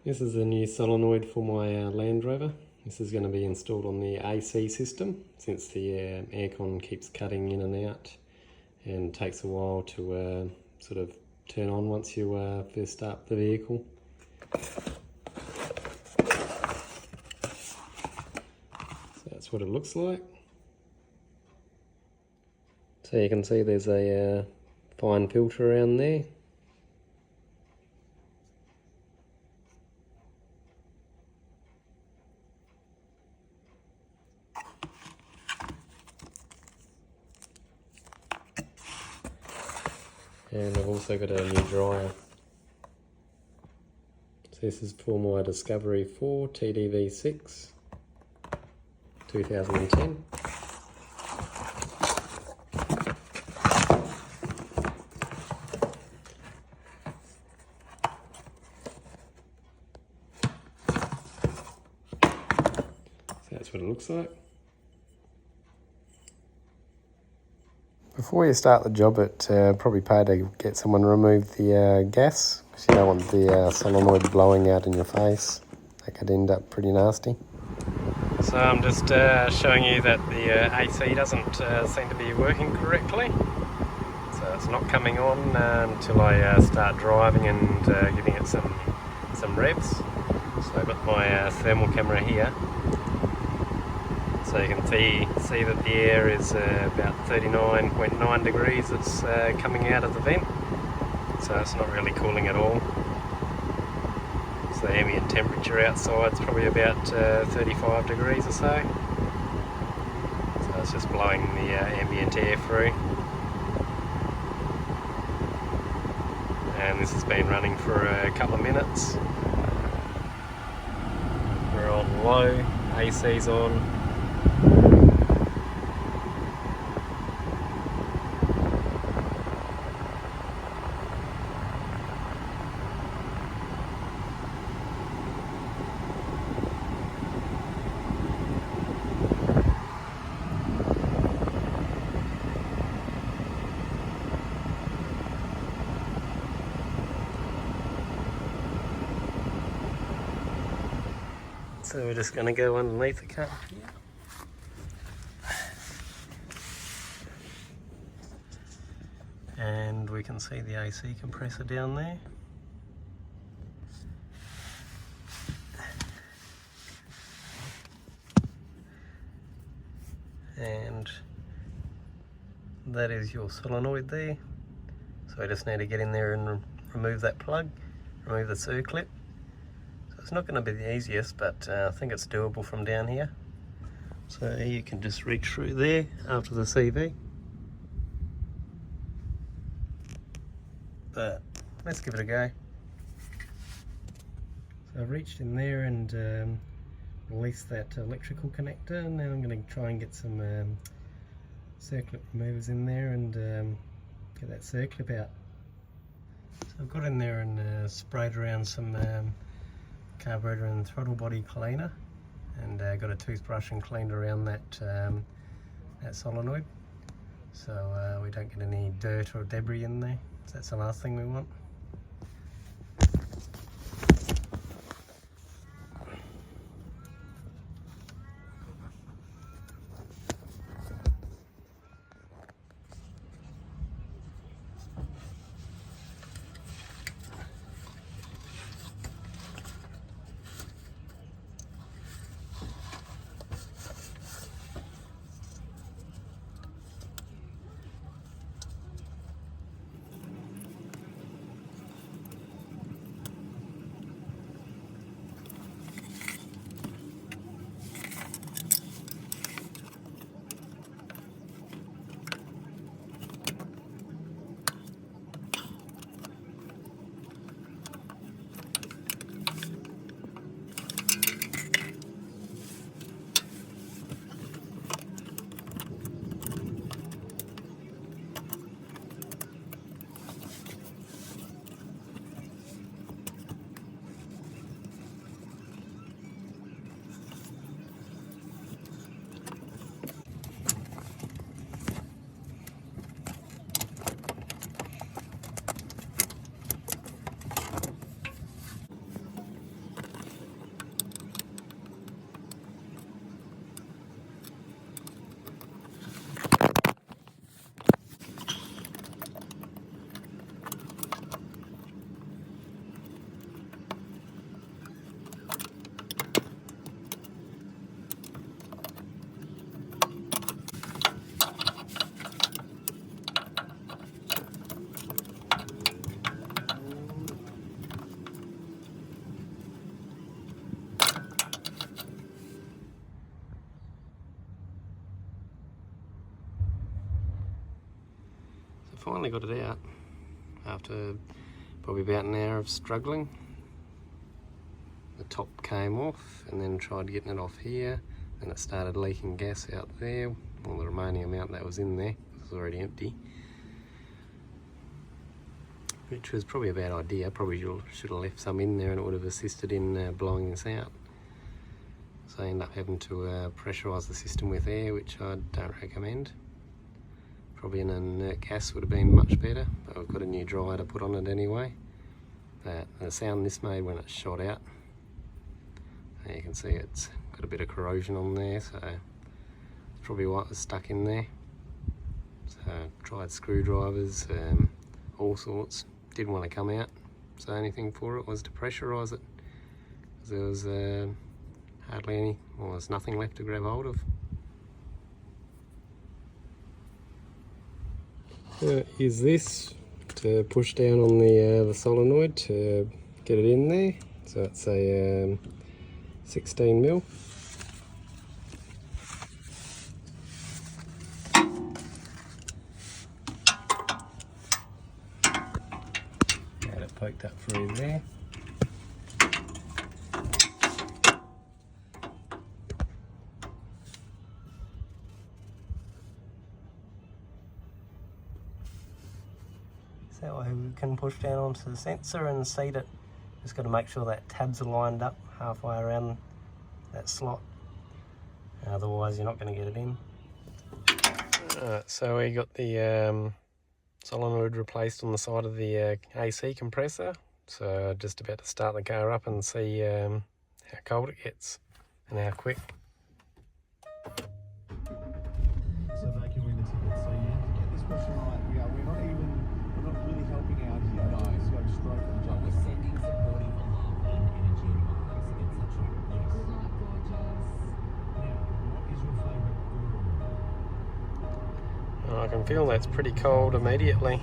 This is a new solenoid for my Land Rover. This is going to be installed on the AC system since the aircon keeps cutting in and out and takes a while to sort of turn on once you first start the vehicle. So that's what it looks like. So you can see there's a fine filter around there. And I've also got a new dryer. So this is for my Discovery 4 TDV6 2010. So that's what it looks like. Before you start the job, it probably pay to get someone to remove the gas, because you don't want the solenoid blowing out in your face. That could end up pretty nasty. So I'm just showing you that the AC doesn't seem to be working correctly. So it's not coming on until I start driving and giving it some revs. So I've got my thermal camera here. So you can see that the air is about 39.9 degrees it's coming out of the vent. So it's not really cooling at all. So the ambient temperature outside is probably about 35 degrees or so. So it's just blowing the ambient air through. And this has been running for a couple of minutes. We're on low, AC's on. So we're just going to go underneath the car here. And we can see the AC compressor down there. And that is your solenoid there. So I just need to get in there and remove that plug, remove the circlip. It's not going to be the easiest, but I think it's doable from down here. So you can just reach through there after the CV. But let's give it a go. So I've reached in there and released that electrical connector. Now I'm going to try and get some circlip removers in there and get that circlip out. So I've got in there and sprayed around some carburetor and throttle body cleaner, and got a toothbrush and cleaned around that solenoid, so we don't get any dirt or debris in there. So that's the last thing we want. finally got it out after probably about an hour of struggling. The top came off, and then tried getting it off here, and it started leaking gas out there. Well, the remaining amount that was in there was already empty, which was probably a bad idea. Probably should have left some in there, and it would have assisted in blowing this out. So I end up having to pressurise the system with air, which I don't recommend. Probably an inert gas would have been much better, but I've got a new dryer to put on it anyway. The sound this made when it shot out, you can see it's got a bit of corrosion on there, so it's probably what was stuck in there. So tried screwdrivers, all sorts, didn't want to come out. So the only thing for it was to pressurise it, because there was hardly any, well, there's nothing left to grab hold of. Use this to push down on the solenoid to get it in there. So it's a 16mm. Get it poked up through there. That way we can push down onto the sensor and seat it. Just got to make sure that tabs are lined up halfway around that slot. Otherwise you're not going to get it in. So we got the solenoid replaced on the side of the AC compressor. So just about to start the car up and see how cold it gets and how quick. So they can win the ticket. So you have to get this question right. We're not really helping out here. No, it's going straight for the job. We're sending supportive love and energy and vibes against that track. Yes. Good night, gorgeous. Now, what is your favourite guru? I can feel that's pretty cold immediately.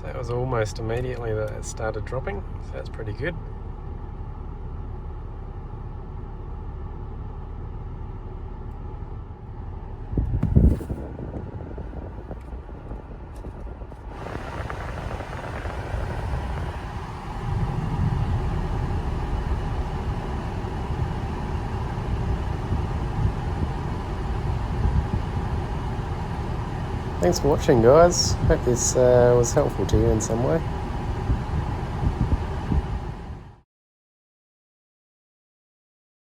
So it was almost immediately that it started dropping, so that's pretty good. Thanks for watching, guys. Hope this was helpful to you in some way.